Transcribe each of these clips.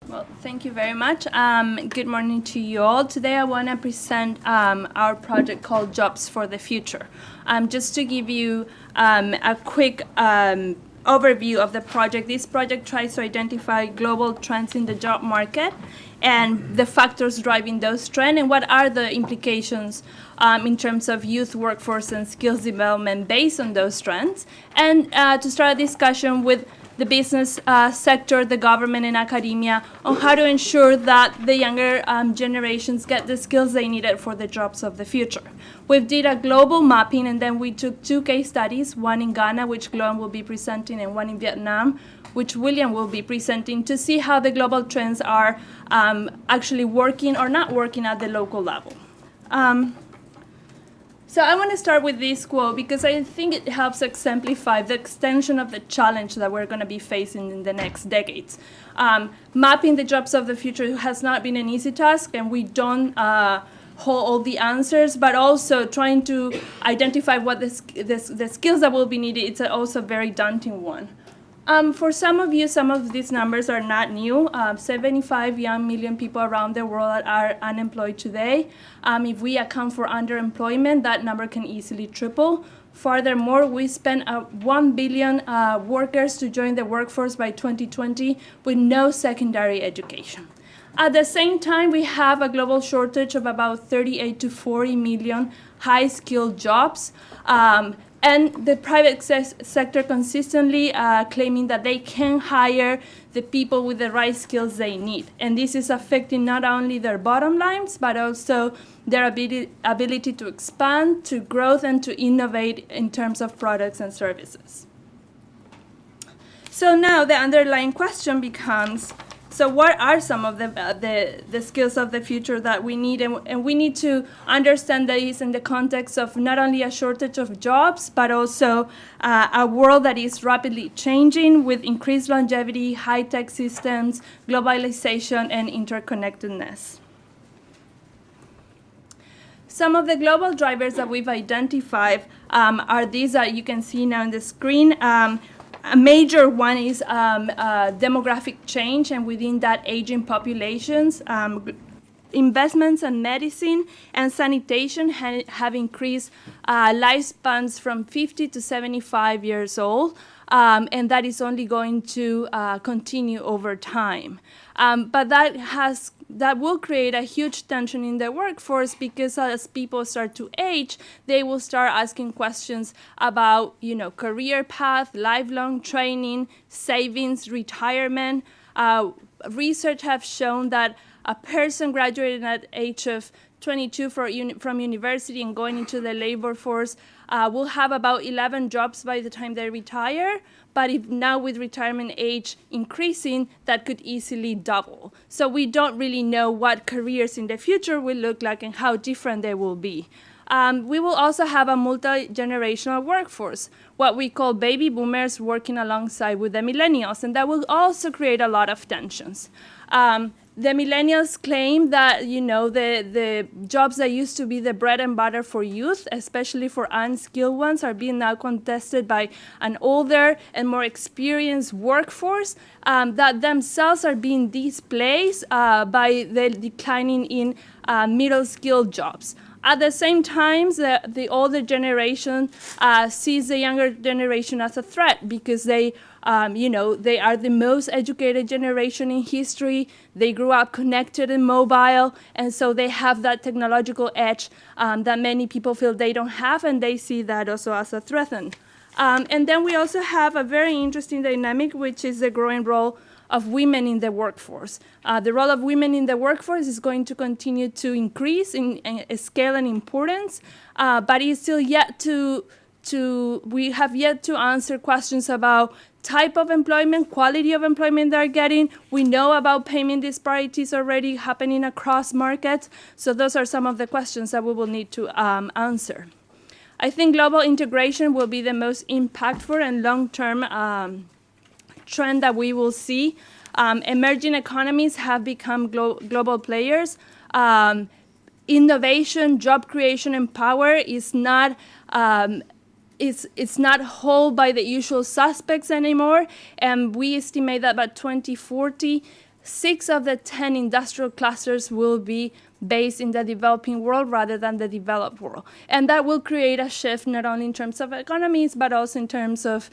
Well, thank you very much. Good morning to you all. Today I want to present our project called Jobs for the Future. Just to give you a quick overview of the project, this project tries to identify global trends in the job market and the factors driving those trends and what are the implications in terms of youth workforce and skills development based on those trends. And to start a discussion with the business sector, the government, and academia on how to ensure that the younger generations get the skills they needed for the jobs of the future. We did a global mapping, and then we took 2 case studies, one in Ghana, which Gloan will be presenting, and one in Vietnam, which William will be presenting, to see how the global trends are actually working or not working at the local level. So I want to start with this quote because I think it helps exemplify the extension of the challenge that we're going to be facing in the next decades. Mapping the jobs of the future has not been an easy task, and we don't hold all the answers, but also trying to identify what the skills that will be needed, it's also a very daunting one. For some of you, some of these numbers are not new. 75 million people around the world are unemployed today. If we account for underemployment, that number can easily triple. Furthermore, we spent 1 billion workers to join the workforce by 2020 with no secondary education. At the same time, we have a global shortage of about 38 to 40 million high-skilled jobs. And the private sector consistently claiming that they can hire the people with the right skills they need. And this is affecting not only their bottom lines, but also their ability to expand, to growth, and to innovate in terms of products and services. So now the underlying question becomes, so what are some of the skills of the future that we need? And we need to understand this in the context of not only a shortage of jobs, but also a world that is rapidly changing with increased longevity, high-tech systems, globalization, and interconnectedness. Some of the global drivers that we've identified are these that you can see now on the screen. A major one is demographic change, and within that, aging populations. Investments in medicine and sanitation have increased lifespans from 50 to 75 years old, and that is only going to continue over time. But that will create a huge tension in the workforce, because as people start to age, they will start asking questions about, career path, lifelong training, savings, retirement. Research have shown that a person graduating at the age of 22 from university and going into the labor force will have about 11 jobs by the time they retire. But if now with retirement age increasing, that could easily double. So we don't really know what careers in the future will look like and how different they will be. We will also have a multi-generational workforce, what we call baby boomers working alongside with the millennials, and that will also create a lot of tensions. The millennials claim that, the jobs that used to be the bread and butter for youth, especially for unskilled ones, are being now contested by an older and more experienced workforce that themselves are being displaced by the declining in middle-skilled jobs. At the same time, the older generation sees the younger generation as a threat, because they are the most educated generation in history. They grew up connected and mobile, and so they have that technological edge that many people feel they don't have, and they see that also as a threat. And then we also have a very interesting dynamic, which is the growing role of women in the workforce. The role of women in the workforce is going to continue to increase in scale and importance, but it's still we have yet to answer questions about type of employment, quality of employment they're getting. We know about payment disparities already happening across markets, so those are some of the questions that we will need to answer. I think global integration will be the most impactful and long-term trend that we will see. Emerging economies have become global players. Innovation, job creation, and power is not it's not held by the usual suspects anymore. And we estimate that by 2040, 6 of the 10 industrial clusters will be based in the developing world rather than the developed world. And that will create a shift not only in terms of economies, but also in terms of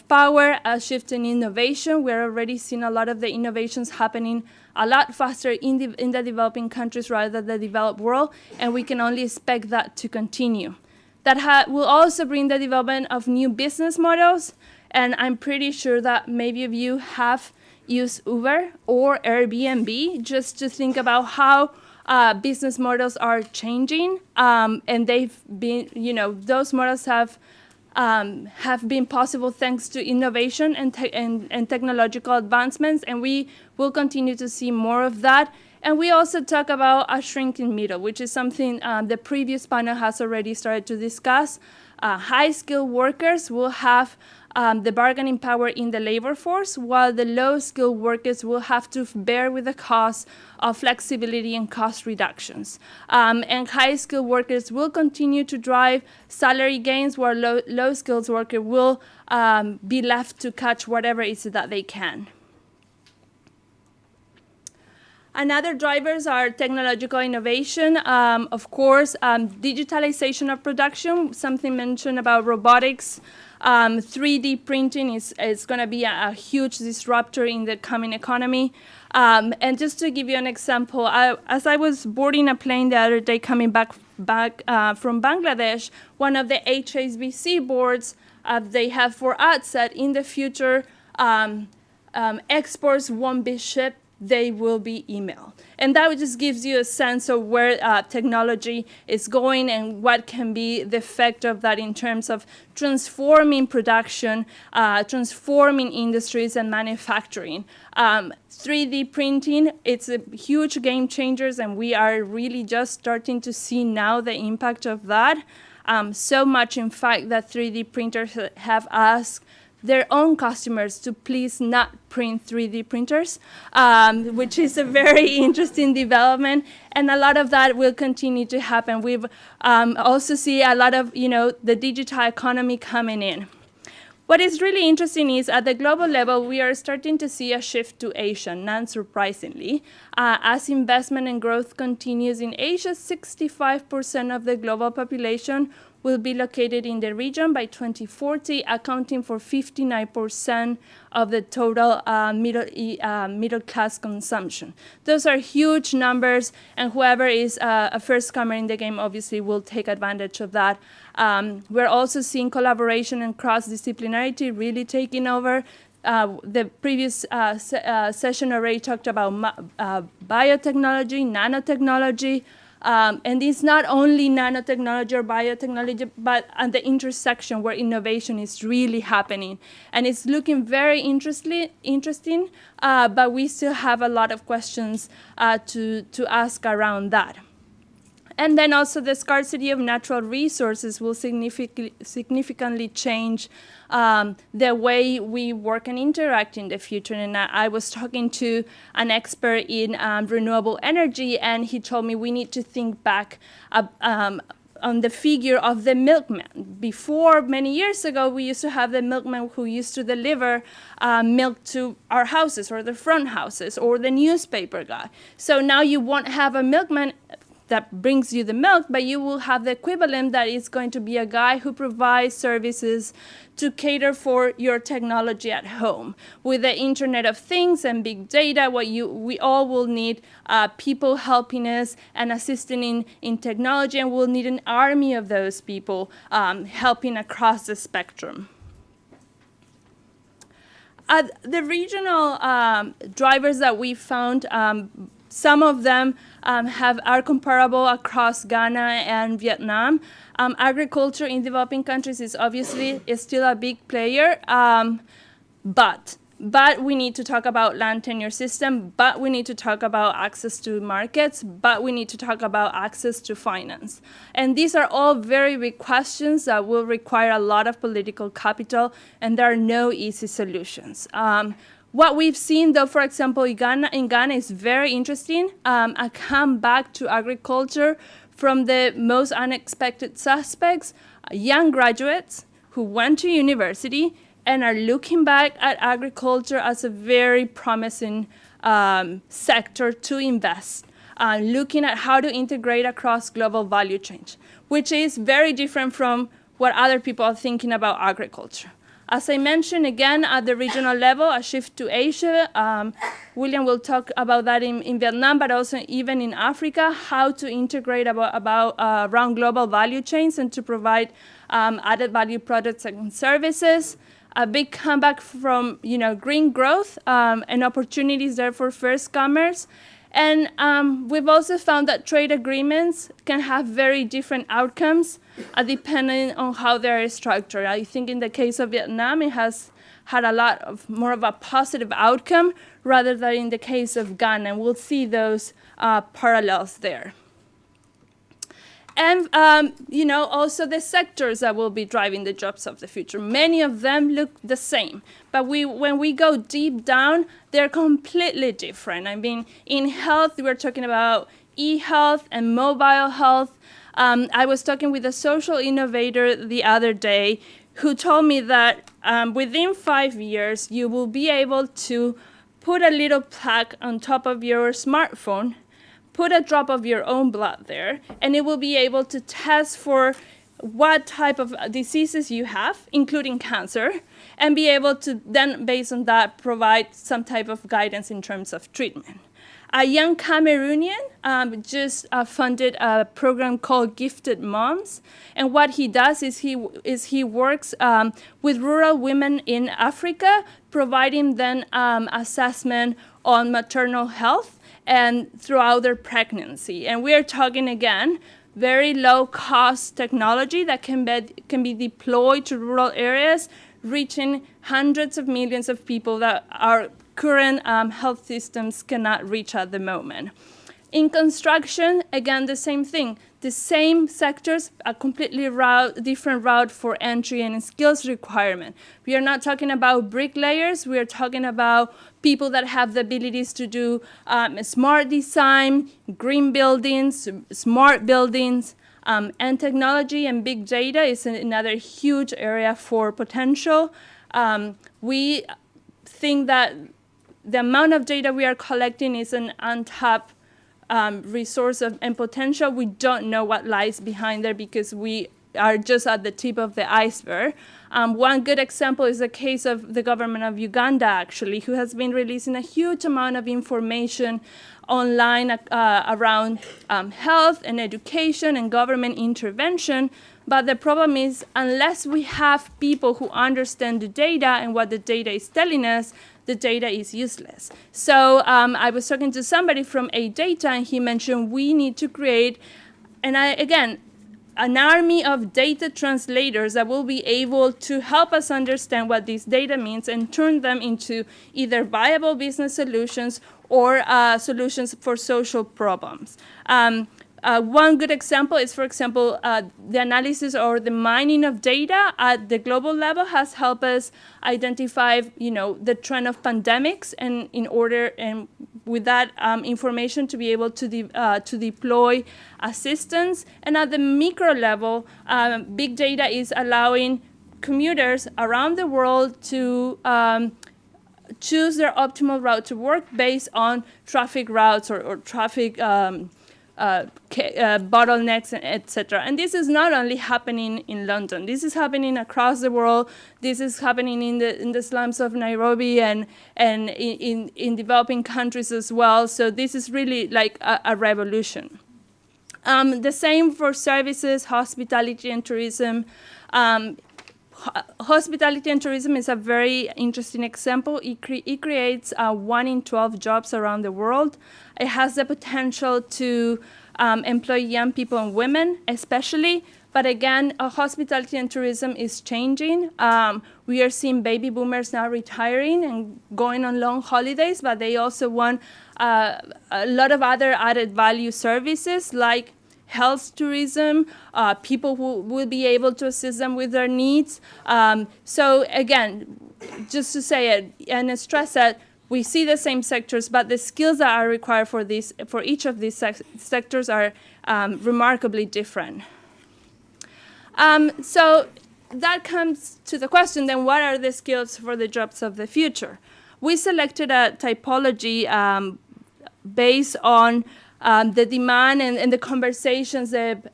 power, a shift in innovation. We're already seeing a lot of the innovations happening a lot faster in the developing countries rather than the developed world, and we can only expect that to continue. That will also bring the development of new business models, and I'm pretty sure that maybe of you have used Uber or Airbnb just to think about how business models are changing, and they've been, those models have been possible thanks to innovation and technological advancements, and we will continue to see more of that. And we also talk about a shrinking middle, which is something the previous panel has already started to discuss. High-skilled workers will have the bargaining power in the labor force, while the low-skilled workers will have to bear with the cost of flexibility and cost reductions. And high-skilled workers will continue to drive salary gains, while low-skilled workers will be left to catch whatever it is that they can. Another drivers are technological innovation, of course, digitalization of production, something mentioned about robotics. 3D printing is going to be a huge disruptor in the coming economy. And just to give you an example, as I was boarding a plane the other day coming back from Bangladesh, one of the HSBC boards they have for us said in the future exports won't be shipped, they will be emailed. And that just gives you a sense of where technology is going and what can be the effect of that in terms of transforming production, transforming industries and manufacturing. 3D printing, it's a huge game changer, and we are really just starting to see now the impact of that. So much, in fact, that 3D printers have asked their own customers to please not print 3D printers, which is a very interesting development, and a lot of that will continue to happen. We've also see a lot of the digital economy coming in. What is really interesting is at the global level, we are starting to see a shift to Asia, non-surprisingly. As investment and growth continues in Asia, 65% of the global population will be located in the region by 2040, accounting for 59% of the total middle class consumption. Those are huge numbers, and whoever is a first comer in the game obviously will take advantage of that. We're also seeing collaboration and cross-disciplinarity really taking over. The previous session already talked about biotechnology, nanotechnology, and it's not only nanotechnology or biotechnology, but at the intersection where innovation is really happening. And it's looking very interesting, but we still have a lot of questions to ask around that. And then also the scarcity of natural resources will significantly change the way we work and interact in the future. And I was talking to an expert in renewable energy, and he told me we need to think back on the figure of the milkman. Before, many years ago, we used to have the milkman who used to deliver milk to our houses or the front houses, or the newspaper guy. So now you won't have a milkman that brings you the milk, but you will have the equivalent that is going to be a guy who provides services to cater for your technology at home. With the Internet of Things and big data, we all will need people helping us and assisting in technology, and we'll need an army of those people helping across the spectrum. The regional drivers that we found, some of them are comparable across Ghana and Vietnam. Agriculture in developing countries is still a big player, but we need to talk about land tenure system, but we need to talk about access to markets, but we need to talk about access to finance. And these are all very big questions that will require a lot of political capital, and there are no easy solutions. What we've seen, though, for example, in Ghana is very interesting. A comeback to agriculture from the most unexpected suspects, young graduates who went to university and are looking back at agriculture as a very promising sector to invest, looking at how to integrate across global value chain, which is very different from what other people are thinking about agriculture. As I mentioned, again, at the regional level, a shift to Asia. William will talk about that in Vietnam, but also even in Africa, how to integrate around global value chains and to provide added value products and services. A big comeback from green growth and opportunities there for first comers. And we've also found that trade agreements can have very different outcomes depending on how they're structured. I think in the case of Vietnam, it has had a lot of more of a positive outcome rather than in the case of Ghana. And we'll see those parallels there. And, also the sectors that will be driving the jobs of the future. Many of them look the same, but when we go deep down, they're completely different. I mean, in health, we're talking about e-health and mobile health. I was talking with a social innovator the other day who told me that within 5 years, you will be able to put a little plaque on top of your smartphone, put a drop of your own blood there, and it will be able to test for what type of diseases you have, including cancer, and be able to then, based on that, provide some type of guidance in terms of treatment. A young Cameroonian just funded a program called Gifted Moms, and what he does is he works with rural women in Africa, providing then assessment on maternal health and throughout their pregnancy. And we are talking, again, very low-cost technology that can be deployed to rural areas, reaching hundreds of millions of people that our current health systems cannot reach at the moment. In construction, again, the same thing. The same sectors, a completely different route for entry and skills requirement. We are not talking about bricklayers. We are talking about people that have the abilities to do smart design, green buildings, smart buildings, and technology and big data is another huge area for potential. We think that the amount of data we are collecting is an untapped resource and potential. We don't know what lies behind there because we are just at the tip of the iceberg. One good example is the case of the government of Uganda, actually, who has been releasing a huge amount of information online around health and education and government intervention. But the problem is, unless we have people who understand the data and what the data is telling us, the data is useless. So I was talking to somebody from A-Data, and he mentioned we need to create, again, an army of data translators that will be able to help us understand what this data means and turn them into either viable business solutions or solutions for social problems. One good example is, for example, the analysis or the mining of data at the global level has helped us identify, the trend of pandemics, and with that information to be able to deploy assistance. And at the micro level, big data is allowing commuters around the world to choose their optimal route to work based on traffic routes or traffic bottlenecks, etc. And this is not only happening in London. This is happening across the world. This is happening in the slums of Nairobi and in developing countries as well. So this is really like a revolution. The same for services, hospitality and tourism. Hospitality and tourism is a very interesting example. It creates 1 in 12 jobs around the world. It has the potential to employ young people and women especially. But again, hospitality and tourism is changing. We are seeing baby boomers now retiring and going on long holidays, but they also want a lot of other added value services like health tourism, people who will be able to assist them with their needs. So again, just to say it and stress that we see the same sectors, but the skills that are required for each of these sectors are remarkably different. So that comes to the question, then what are the skills for the jobs of the future? we selected a typology based on the demand and the conversations that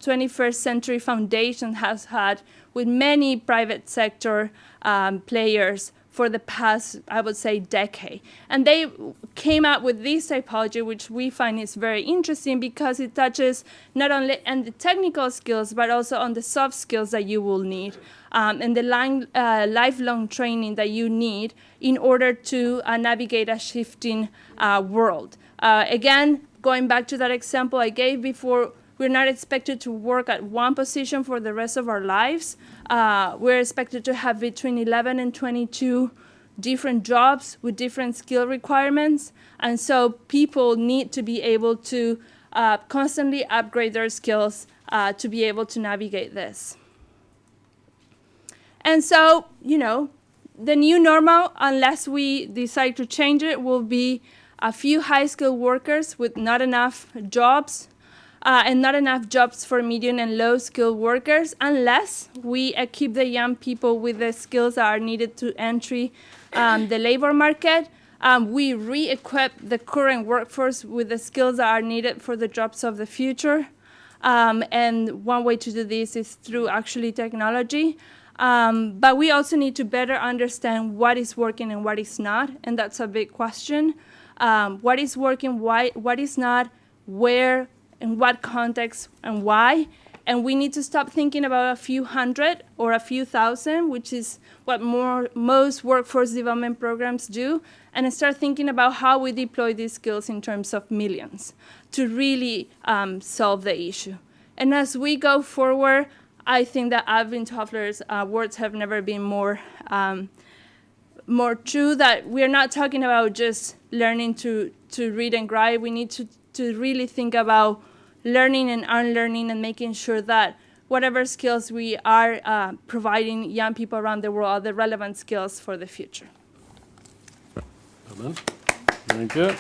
21st Century Foundation has had with many private sector players for the past, I would say, decade. And they came up with this typology, which we find is very interesting because it touches not only on the technical skills, but also on the soft skills that you will need and the lifelong training that you need in order to navigate a shifting world. Again, going back to that example I gave before, we're not expected to work at one position for the rest of our lives. We're expected to have between 11 and 22 different jobs with different skill requirements. And so people need to be able to constantly upgrade their skills to be able to navigate this. And so, you know, the new normal, unless we decide to change it, will be a few high-skilled workers with not enough jobs and not enough jobs for medium and low-skilled workers, unless we equip the young people with the skills that are needed to enter the labor market. We re-equip the current workforce with the skills that are needed for the jobs of the future. And one way to do this is through actually technology. But we also need to better understand what is working and what is not, and that's a big question. What is working, why, what is not, where, in what context, and why. And we need to stop thinking about a few hundred or a few thousand, which is what most workforce development programs do, and start thinking about how we deploy these skills in terms of millions to really solve the issue. And as we go forward, I think that Alvin Toffler's words have never been more true, that we're not talking about just learning to read and write. We need to really think about learning and unlearning and making sure that whatever skills we are providing young people around the world are the relevant skills for the future. Amen. Thank you.